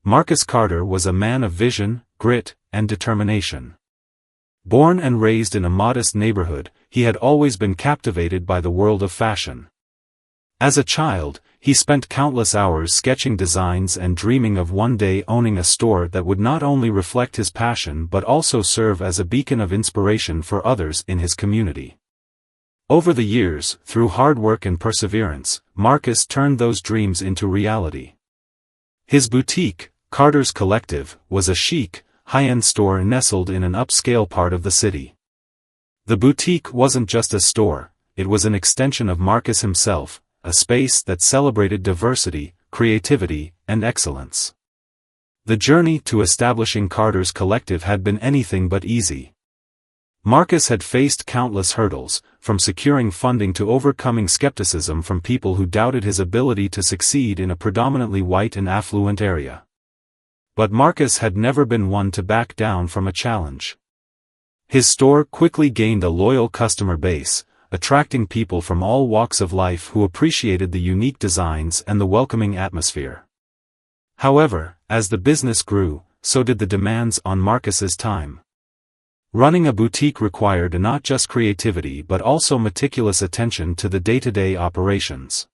Marcus Carter was a man of vision, grit, and determination. Born and raised in a modest neighborhood, he had always been captivated by the world of fashion. As a child, he spent countless hours sketching designs and dreaming of one day owning a store that would not only reflect his passion but also serve as a beacon of inspiration for others in his community. Over the years, through hard work and perseverance, Marcus turned those dreams into reality. His boutique, Carter's Collective, was a chic, high-end store nestled in an upscale part of the city. The boutique wasn't just a store, it was an extension of Marcus himself, a space that celebrated diversity, creativity, and excellence. The journey to establishing Carter's Collective had been anything but easy. Marcus had faced countless hurdles, from securing funding to overcoming skepticism from people who doubted his ability to succeed in a predominantly white and affluent area. But Marcus had never been one to back down from a challenge. His store quickly gained a loyal customer base, attracting people from all walks of life who appreciated the unique designs and the welcoming atmosphere. However, as the business grew, so did the demands on Marcus's time. Running a boutique required not just creativity but also meticulous attention to the day-to-day operations.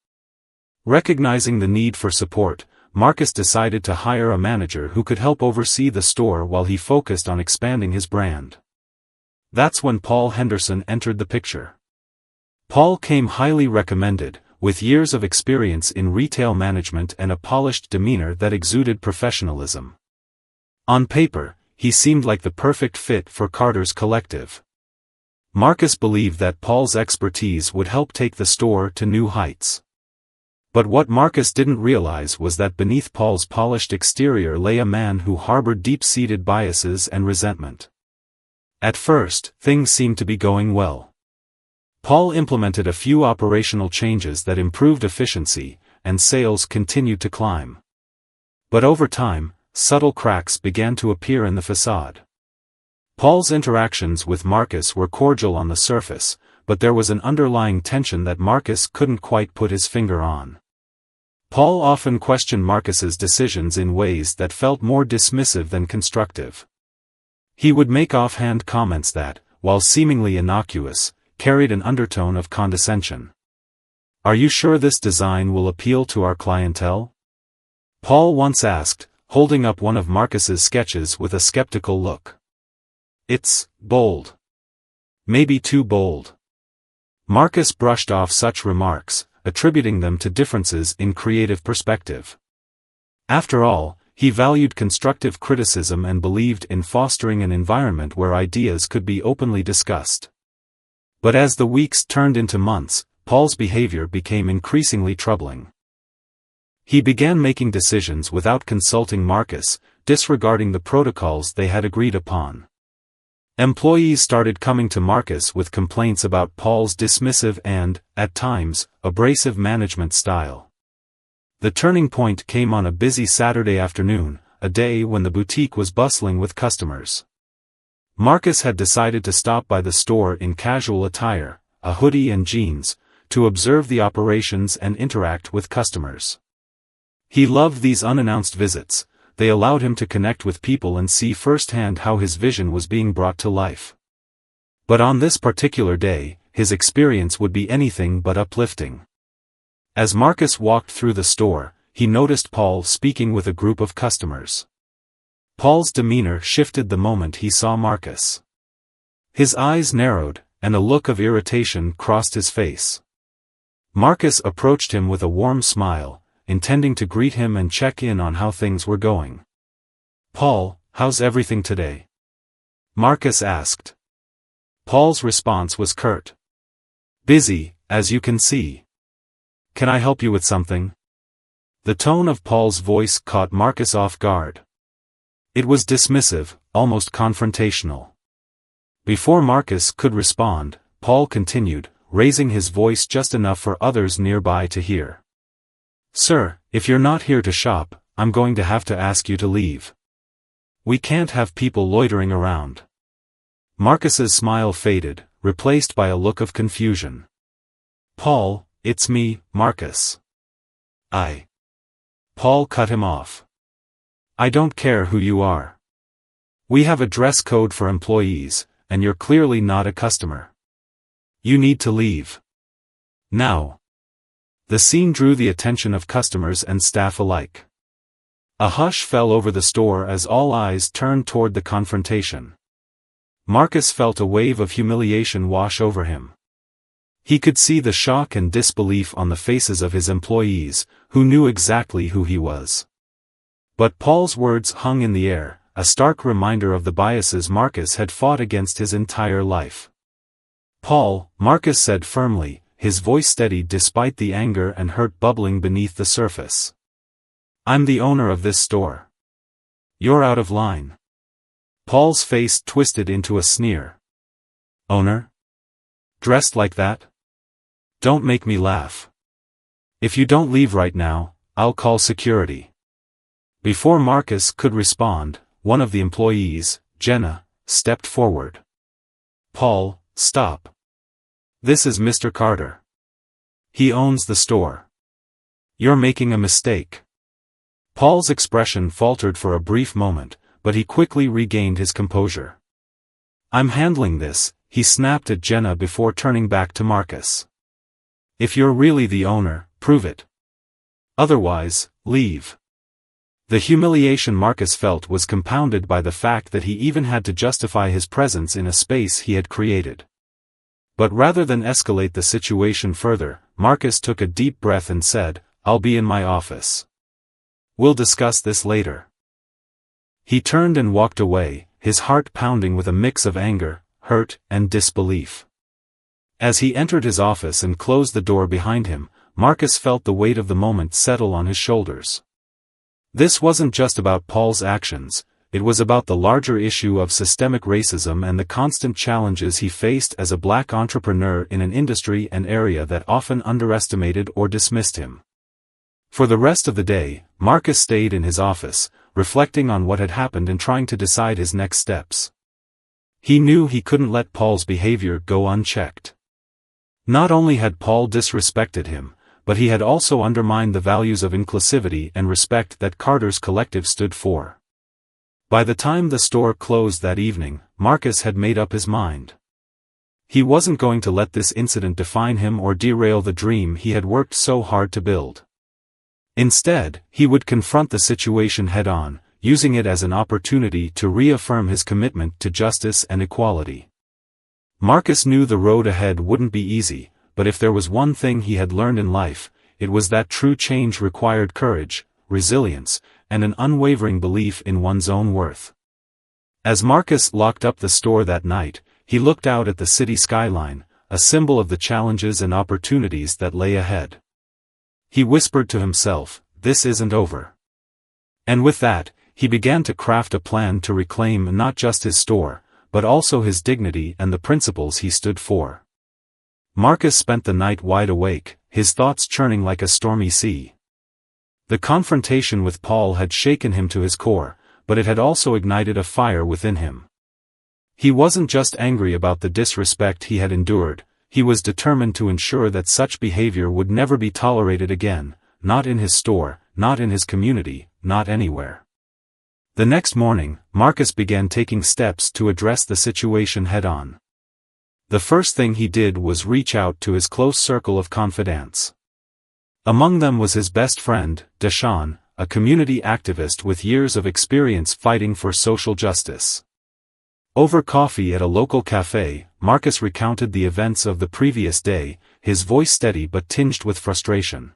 Recognizing the need for support, Marcus decided to hire a manager who could help oversee the store while he focused on expanding his brand. That's when Paul Henderson entered the picture. Paul came highly recommended, with years of experience in retail management and a polished demeanor that exuded professionalism. On paper, he seemed like the perfect fit for Carter's Collective. Marcus believed that Paul's expertise would help take the store to new heights. But what Marcus didn't realize was that beneath Paul's polished exterior lay a man who harbored deep-seated biases and resentment. At first, things seemed to be going well. Paul implemented a few operational changes that improved efficiency, and sales continued to climb. But over time, subtle cracks began to appear in the facade. Paul's interactions with Marcus were cordial on the surface, but there was an underlying tension that Marcus couldn't quite put his finger on. Paul often questioned Marcus's decisions in ways that felt more dismissive than constructive. He would make offhand comments that, while seemingly innocuous, carried an undertone of condescension. "Are you sure this design will appeal to our clientele?" Paul once asked, holding up one of Marcus's sketches with a skeptical look. "It's bold. Maybe too bold." Marcus brushed off such remarks, attributing them to differences in creative perspective. After all, he valued constructive criticism and believed in fostering an environment where ideas could be openly discussed. But as the weeks turned into months, Paul's behavior became increasingly troubling. He began making decisions without consulting Marcus, disregarding the protocols they had agreed upon. Employees started coming to Marcus with complaints about Paul's dismissive and, at times, abrasive management style. The turning point came on a busy Saturday afternoon, a day when the boutique was bustling with customers. Marcus had decided to stop by the store in casual attire, a hoodie and jeans, to observe the operations and interact with customers. He loved these unannounced visits. They allowed him to connect with people and see firsthand how his vision was being brought to life. But on this particular day, his experience would be anything but uplifting. As Marcus walked through the store, he noticed Paul speaking with a group of customers. Paul's demeanor shifted the moment he saw Marcus. His eyes narrowed, and a look of irritation crossed his face. Marcus approached him with a warm smile, intending to greet him and check in on how things were going. "Paul, how's everything today?" Marcus asked. Paul's response was curt. "Busy, as you can see. Can I help you with something?" The tone of Paul's voice caught Marcus off guard. It was dismissive, almost confrontational. Before Marcus could respond, Paul continued, raising his voice just enough for others nearby to hear. "Sir, if you're not here to shop, I'm going to have to ask you to leave. We can't have people loitering around." Marcus's smile faded, replaced by a look of confusion. "Paul, it's me, Marcus." Paul cut him off. I don't care who you are. We have a dress code for employees, and you're clearly not a customer. You need to leave. Now. The scene drew the attention of customers and staff alike. A hush fell over the store as all eyes turned toward the confrontation. Marcus felt a wave of humiliation wash over him. He could see the shock and disbelief on the faces of his employees, who knew exactly who he was. But Paul's words hung in the air, a stark reminder of the biases Marcus had fought against his entire life. Paul, Marcus said firmly, his voice steady despite the anger and hurt bubbling beneath the surface. I'm the owner of this store. You're out of line. Paul's face twisted into a sneer. Owner? Dressed like that? Don't make me laugh. If you don't leave right now, I'll call security. Before Marcus could respond, one of the employees, Jenna, stepped forward. Paul, stop. This is Mr. Carter. He owns the store. You're making a mistake. Paul's expression faltered for a brief moment, but he quickly regained his composure. I'm handling this, he snapped at Jenna before turning back to Marcus. If you're really the owner, prove it. Otherwise, leave. The humiliation Marcus felt was compounded by the fact that he even had to justify his presence in a space he had created. But rather than escalate the situation further, Marcus took a deep breath and said, I'll be in my office. We'll discuss this later. He turned and walked away, his heart pounding with a mix of anger, hurt, and disbelief. As he entered his office and closed the door behind him, Marcus felt the weight of the moment settle on his shoulders. This wasn't just about Paul's actions, it was about the larger issue of systemic racism and the constant challenges he faced as a black entrepreneur in an industry and area that often underestimated or dismissed him. For the rest of the day, Marcus stayed in his office, reflecting on what had happened and trying to decide his next steps. He knew he couldn't let Paul's behavior go unchecked. Not only had Paul disrespected him, but he had also undermined the values of inclusivity and respect that Carter's collective stood for. By the time the store closed that evening, Marcus had made up his mind. He wasn't going to let this incident define him or derail the dream he had worked so hard to build. Instead, he would confront the situation head-on, using it as an opportunity to reaffirm his commitment to justice and equality. Marcus knew the road ahead wouldn't be easy, but if there was one thing he had learned in life, it was that true change required courage, resilience, and an unwavering belief in one's own worth. As Marcus locked up the store that night, he looked out at the city skyline, a symbol of the challenges and opportunities that lay ahead. He whispered to himself, this isn't over. And with that, he began to craft a plan to reclaim not just his store, but also his dignity and the principles he stood for. Marcus spent the night wide awake, his thoughts churning like a stormy sea. The confrontation with Paul had shaken him to his core, but it had also ignited a fire within him. He wasn't just angry about the disrespect he had endured, he was determined to ensure that such behavior would never be tolerated again, not in his store, not in his community, not anywhere. The next morning, Marcus began taking steps to address the situation head-on. The first thing he did was reach out to his close circle of confidants. Among them was his best friend, Deshaun, a community activist with years of experience fighting for social justice. Over coffee at a local cafe, Marcus recounted the events of the previous day, his voice steady but tinged with frustration.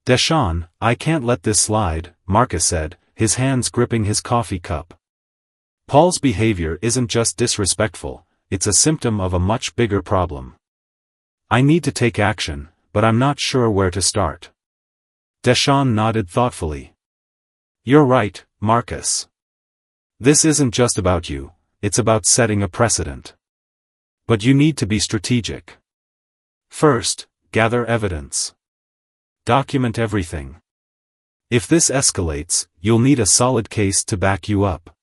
Deshaun, I can't let this slide, Marcus said, his hands gripping his coffee cup. Paul's behavior isn't just disrespectful, it's a symptom of a much bigger problem. I need to take action, but I'm not sure where to start. Deshaun nodded thoughtfully. You're right, Marcus. This isn't just about you, it's about setting a precedent. But you need to be strategic. First, gather evidence. Document everything. If this escalates, you'll need a solid case to back you up.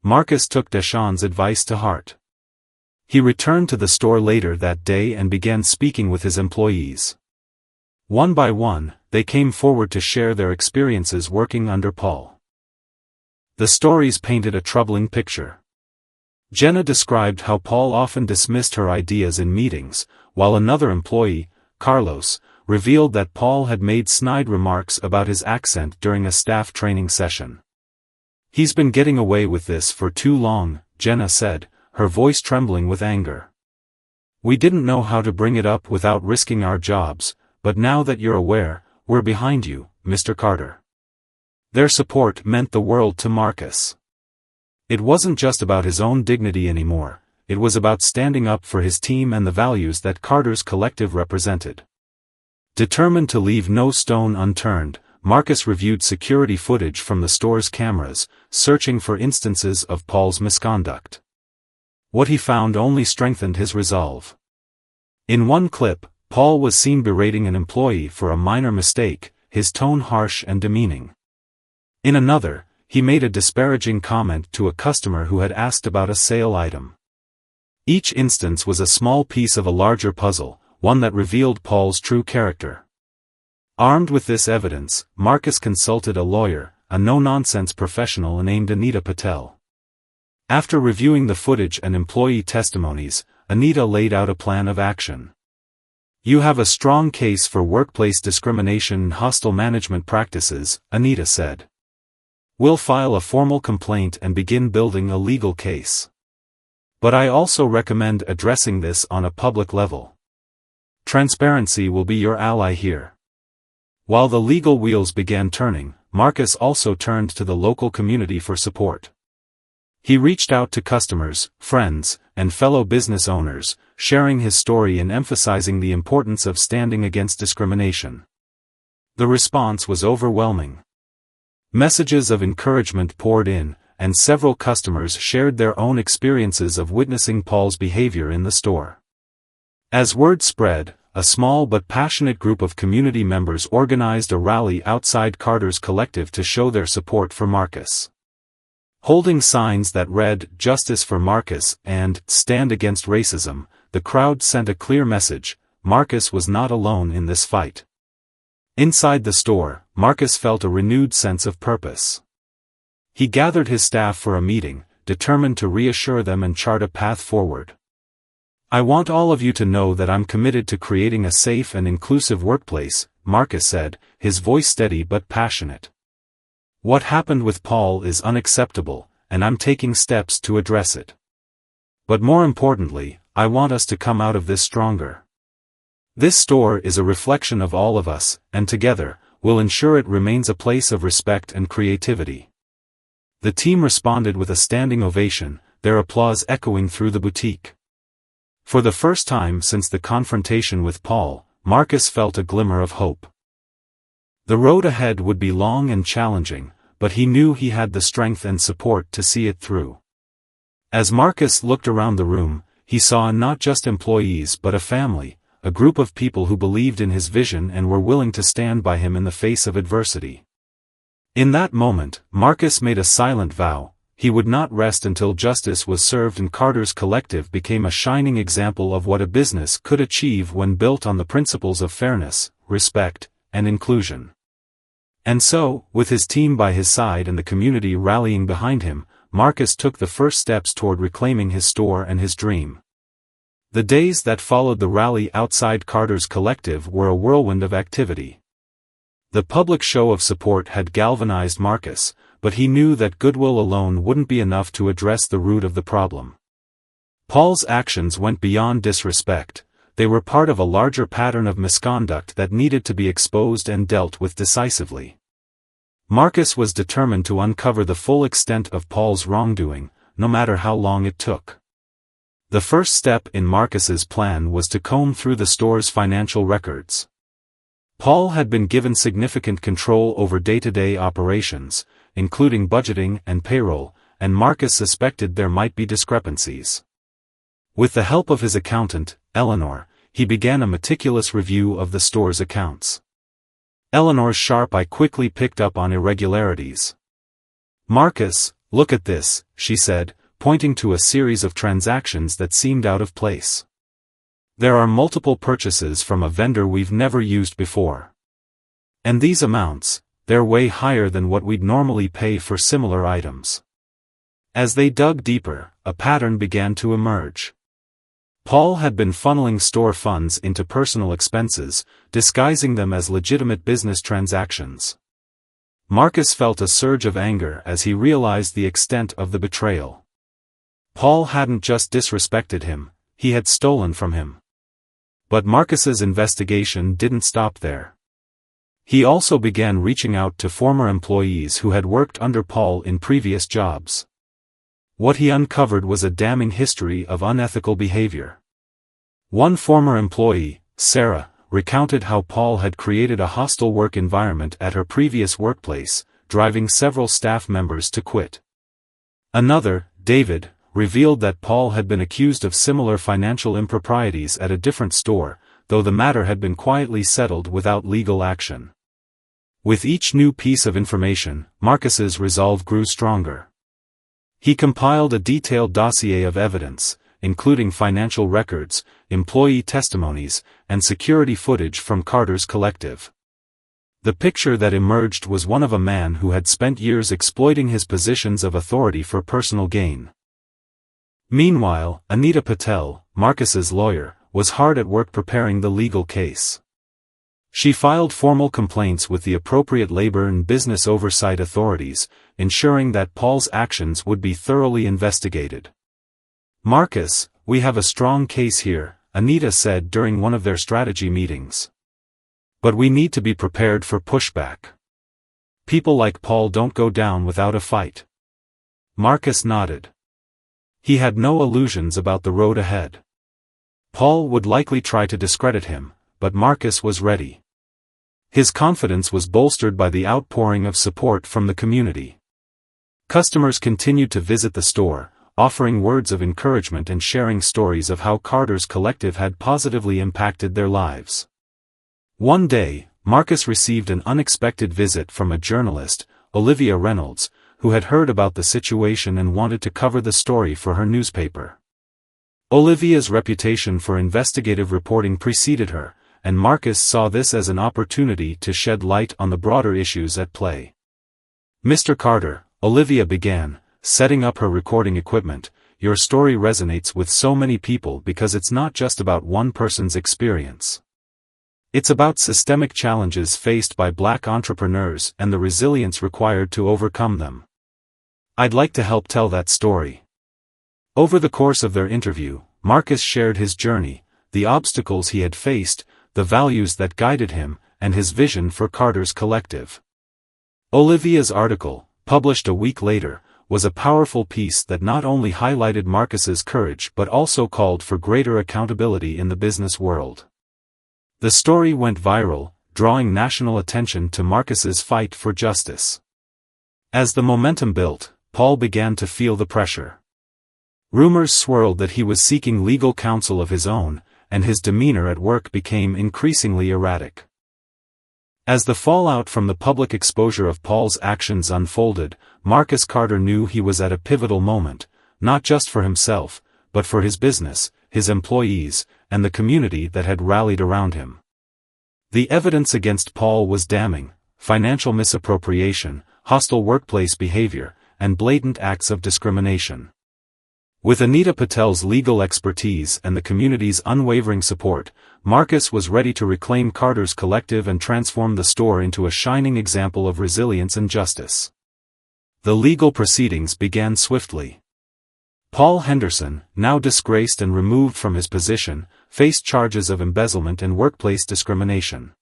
Marcus took Deshaun's advice to heart. He returned to the store later that day and began speaking with his employees. One by one, they came forward to share their experiences working under Paul. The stories painted a troubling picture. Jenna described how Paul often dismissed her ideas in meetings, while another employee, Carlos, revealed that Paul had made snide remarks about his accent during a staff training session. "He's been getting away with this for too long," Jenna said, her voice trembling with anger. "We didn't know how to bring it up without risking our jobs, but now that you're aware, we're behind you, Mr. Carter." Their support meant the world to Marcus. It wasn't just about his own dignity anymore, it was about standing up for his team and the values that Carter's collective represented. Determined to leave no stone unturned, Marcus reviewed security footage from the store's cameras, searching for instances of Paul's misconduct. What he found only strengthened his resolve. In one clip, Paul was seen berating an employee for a minor mistake, his tone harsh and demeaning. In another, he made a disparaging comment to a customer who had asked about a sale item. Each instance was a small piece of a larger puzzle, one that revealed Paul's true character. Armed with this evidence, Marcus consulted a lawyer, a no-nonsense professional named Anita Patel. After reviewing the footage and employee testimonies, Anita laid out a plan of action. "You have a strong case for workplace discrimination and hostile management practices," Anita said. "We'll file a formal complaint and begin building a legal case. But I also recommend addressing this on a public level. Transparency will be your ally here." While the legal wheels began turning, Marcus also turned to the local community for support. He reached out to customers, friends, and fellow business owners, sharing his story and emphasizing the importance of standing against discrimination. The response was overwhelming. Messages of encouragement poured in, and several customers shared their own experiences of witnessing Paul's behavior in the store. As word spread, a small but passionate group of community members organized a rally outside Carter's collective to show their support for Marcus. Holding signs that read, "Justice for Marcus" and "Stand Against Racism," the crowd sent a clear message: Marcus was not alone in this fight. Inside the store, Marcus felt a renewed sense of purpose. He gathered his staff for a meeting, determined to reassure them and chart a path forward. "I want all of you to know that I'm committed to creating a safe and inclusive workplace," Marcus said, his voice steady but passionate. "What happened with Paul is unacceptable, and I'm taking steps to address it. But more importantly, I want us to come out of this stronger. This store is a reflection of all of us, and together, we'll ensure it remains a place of respect and creativity." The team responded with a standing ovation, their applause echoing through the boutique. For the first time since the confrontation with Paul, Marcus felt a glimmer of hope. The road ahead would be long and challenging, but he knew he had the strength and support to see it through. As Marcus looked around the room, he saw not just employees but a family, a group of people who believed in his vision and were willing to stand by him in the face of adversity. In that moment, Marcus made a silent vow: he would not rest until justice was served, and Carter's collective became a shining example of what a business could achieve when built on the principles of fairness, respect, and inclusion. And so, with his team by his side and the community rallying behind him, Marcus took the first steps toward reclaiming his store and his dream. The days that followed the rally outside Carter's collective were a whirlwind of activity. The public show of support had galvanized Marcus, but he knew that goodwill alone wouldn't be enough to address the root of the problem. Paul's actions went beyond disrespect; they were part of a larger pattern of misconduct that needed to be exposed and dealt with decisively. Marcus was determined to uncover the full extent of Paul's wrongdoing, no matter how long it took. The first step in Marcus's plan was to comb through the store's financial records. Paul had been given significant control over day-to-day operations, including budgeting and payroll, and Marcus suspected there might be discrepancies. With the help of his accountant, Eleanor, he began a meticulous review of the store's accounts. Eleanor's sharp eye quickly picked up on irregularities. "Marcus, look at this," she said, pointing to a series of transactions that seemed out of place. "There are multiple purchases from a vendor we've never used before. And these amounts, they're way higher than what we'd normally pay for similar items." As they dug deeper, a pattern began to emerge. Paul had been funneling store funds into personal expenses, disguising them as legitimate business transactions. Marcus felt a surge of anger as he realized the extent of the betrayal. Paul hadn't just disrespected him, he had stolen from him. But Marcus's investigation didn't stop there. He also began reaching out to former employees who had worked under Paul in previous jobs. What he uncovered was a damning history of unethical behavior. One former employee, Sarah, recounted how Paul had created a hostile work environment at her previous workplace, driving several staff members to quit. Another, David, revealed that Paul had been accused of similar financial improprieties at a different store, though the matter had been quietly settled without legal action. With each new piece of information, Marcus's resolve grew stronger. He compiled a detailed dossier of evidence, including financial records, employee testimonies, and security footage from Carter's Collective. The picture that emerged was one of a man who had spent years exploiting his positions of authority for personal gain. Meanwhile, Anita Patel, Marcus's lawyer, was hard at work preparing the legal case. She filed formal complaints with the appropriate labor and business oversight authorities, ensuring that Paul's actions would be thoroughly investigated. "Marcus, we have a strong case here," Anita said during one of their strategy meetings. "But we need to be prepared for pushback. People like Paul don't go down without a fight." Marcus nodded. He had no illusions about the road ahead. Paul would likely try to discredit him, but Marcus was ready. His confidence was bolstered by the outpouring of support from the community. Customers continued to visit the store, offering words of encouragement and sharing stories of how Carter's Collective had positively impacted their lives. One day, Marcus received an unexpected visit from a journalist, Olivia Reynolds, who had heard about the situation and wanted to cover the story for her newspaper. Olivia's reputation for investigative reporting preceded her, and Marcus saw this as an opportunity to shed light on the broader issues at play. "Mr. Carter," Olivia began, setting up her recording equipment, "your story resonates with so many people because it's not just about one person's experience. It's about systemic challenges faced by Black entrepreneurs and the resilience required to overcome them. I'd like to help tell that story." Over the course of their interview, Marcus shared his journey, the obstacles he had faced, the values that guided him, and his vision for Carter's Collective. Olivia's article, published a week later, was a powerful piece that not only highlighted Marcus's courage but also called for greater accountability in the business world. The story went viral, drawing national attention to Marcus's fight for justice. As the momentum built, Paul began to feel the pressure. Rumors swirled that he was seeking legal counsel of his own, and his demeanor at work became increasingly erratic. As the fallout from the public exposure of Paul's actions unfolded, Marcus Carter knew he was at a pivotal moment, not just for himself, but for his business, his employees, and the community that had rallied around him. The evidence against Paul was damning: financial misappropriation, hostile workplace behavior, and blatant acts of discrimination. With Anita Patel's legal expertise and the community's unwavering support, Marcus was ready to reclaim Carter's Collective and transform the store into a shining example of resilience and justice. The legal proceedings began swiftly. Paul Henderson, now disgraced and removed from his position, faced charges of embezzlement and workplace discrimination.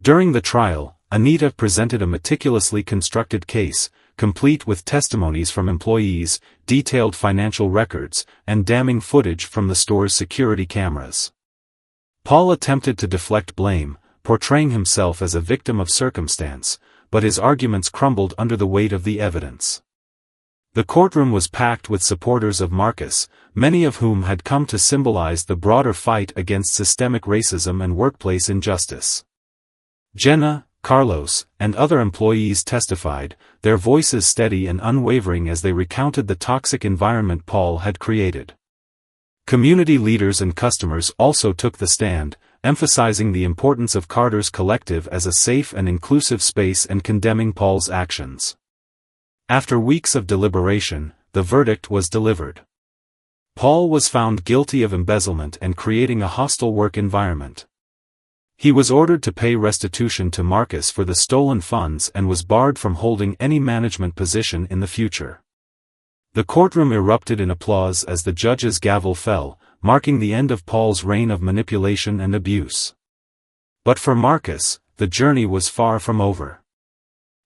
During the trial, Anita presented a meticulously constructed case, complete with testimonies from employees, detailed financial records, and damning footage from the store's security cameras. Paul attempted to deflect blame, portraying himself as a victim of circumstance, but his arguments crumbled under the weight of the evidence. The courtroom was packed with supporters of Marcus, many of whom had come to symbolize the broader fight against systemic racism and workplace injustice. Jenna, Carlos, and other employees testified, their voices steady and unwavering as they recounted the toxic environment Paul had created. Community leaders and customers also took the stand, emphasizing the importance of Carter's Collective as a safe and inclusive space and condemning Paul's actions. After weeks of deliberation, the verdict was delivered. Paul was found guilty of embezzlement and creating a hostile work environment. He was ordered to pay restitution to Marcus for the stolen funds and was barred from holding any management position in the future. The courtroom erupted in applause as the judge's gavel fell, marking the end of Paul's reign of manipulation and abuse. But for Marcus, the journey was far from over.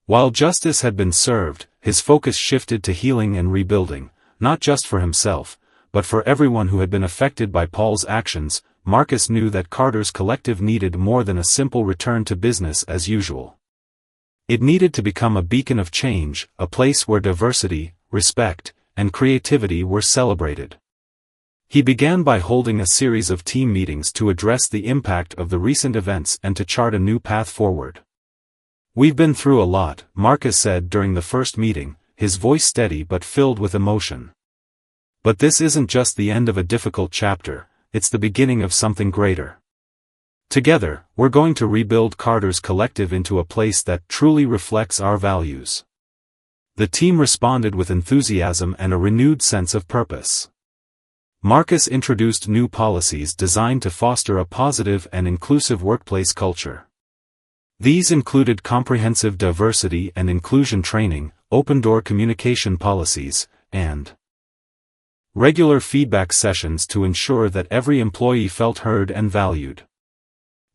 While justice had been served, his focus shifted to healing and rebuilding, not just for himself, but for everyone who had been affected by Paul's actions. Marcus knew that Carter's Collective needed more than a simple return to business as usual. It needed to become a beacon of change, a place where diversity, respect, and creativity were celebrated. He began by holding a series of team meetings to address the impact of the recent events and to chart a new path forward. "We've been through a lot," Marcus said during the first meeting, his voice steady but filled with emotion. "But this isn't just the end of a difficult chapter, it's the beginning of something greater. Together, we're going to rebuild Carter's Collective into a place that truly reflects our values." The team responded with enthusiasm and a renewed sense of purpose. Marcus introduced new policies designed to foster a positive and inclusive workplace culture. These included comprehensive diversity and inclusion training, open-door communication policies, and regular feedback sessions to ensure that every employee felt heard and valued.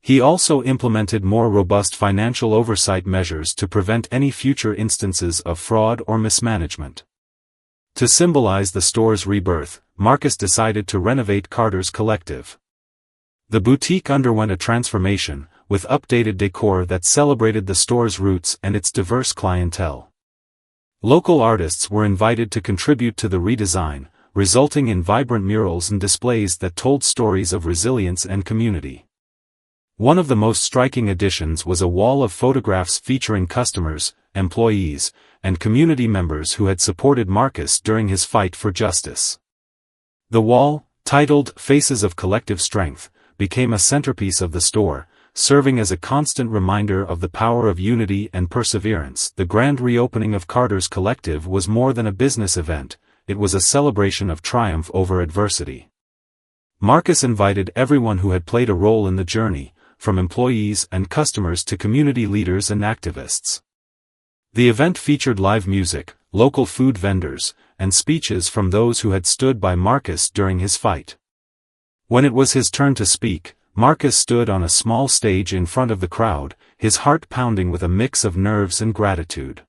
He also implemented more robust financial oversight measures to prevent any future instances of fraud or mismanagement. To symbolize the store's rebirth, Marcus decided to renovate Carter's Collective. The boutique underwent a transformation, with updated decor that celebrated the store's roots and its diverse clientele. Local artists were invited to contribute to the redesign, resulting in vibrant murals and displays that told stories of resilience and community. One of the most striking additions was a wall of photographs featuring customers, employees, and community members who had supported Marcus during his fight for justice. The wall, titled "Faces of Collective Strength," became a centerpiece of the store, serving as a constant reminder of the power of unity and perseverance. The grand reopening of Carter's Collective was more than a business event, it was a celebration of triumph over adversity. Marcus invited everyone who had played a role in the journey, from employees and customers to community leaders and activists. The event featured live music, local food vendors, and speeches from those who had stood by Marcus during his fight. When it was his turn to speak, Marcus stood on a small stage in front of the crowd, his heart pounding with a mix of nerves and gratitude.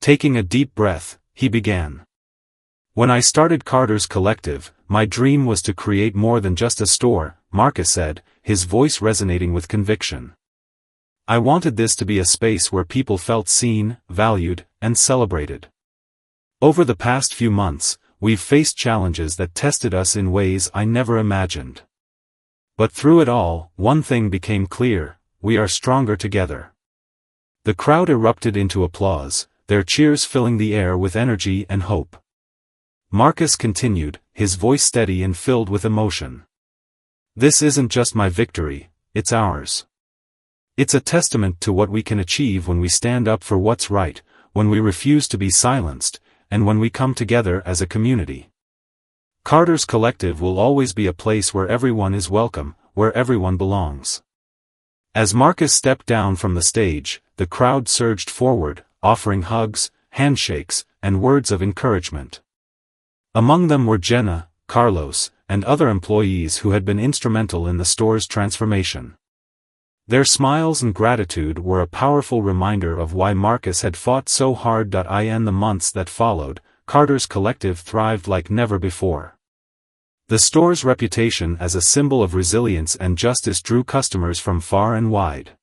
Taking a deep breath, he began. "When I started Carter's Collective, my dream was to create more than just a store," Marcus said, his voice resonating with conviction. "I wanted this to be a space where people felt seen, valued, and celebrated. Over the past few months, we've faced challenges that tested us in ways I never imagined. But through it all, one thing became clear: we are stronger together." The crowd erupted into applause, their cheers filling the air with energy and hope. Marcus continued, his voice steady and filled with emotion. "This isn't just my victory, it's ours. It's a testament to what we can achieve when we stand up for what's right, when we refuse to be silenced, and when we come together as a community. Carter's Collective will always be a place where everyone is welcome, where everyone belongs." As Marcus stepped down from the stage, the crowd surged forward, offering hugs, handshakes, and words of encouragement. Among them were Jenna, Carlos, and other employees who had been instrumental in the store's transformation. Their smiles and gratitude were a powerful reminder of why Marcus had fought so hard. In the months that followed, Carter's Collective thrived like never before. The store's reputation as a symbol of resilience and justice drew customers from far and wide.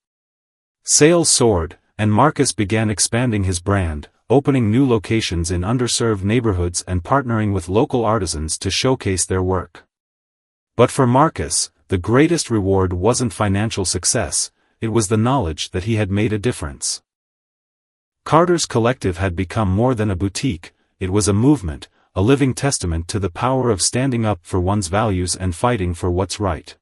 Sales soared, and Marcus began expanding his brand, opening new locations in underserved neighborhoods and partnering with local artisans to showcase their work. But for Marcus, the greatest reward wasn't financial success, it was the knowledge that he had made a difference. Carter's Collective had become more than a boutique, it was a movement, a living testament to the power of standing up for one's values and fighting for what's right.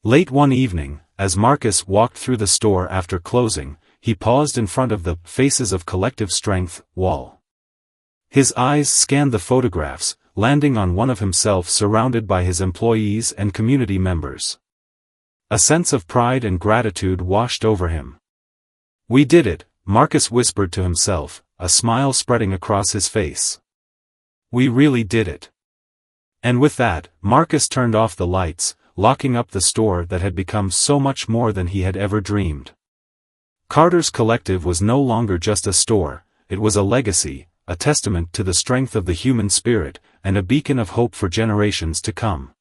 Late one evening, as Marcus walked through the store after closing, he paused in front of the Faces of Collective Strength wall. His eyes scanned the photographs, landing on one of himself surrounded by his employees and community members. A sense of pride and gratitude washed over him. "We did it," Marcus whispered to himself, a smile spreading across his face. "We really did it." And with that, Marcus turned off the lights, locking up the store that had become so much more than he had ever dreamed. Carter's Collective was no longer just a store, it was a legacy, a testament to the strength of the human spirit, and a beacon of hope for generations to come.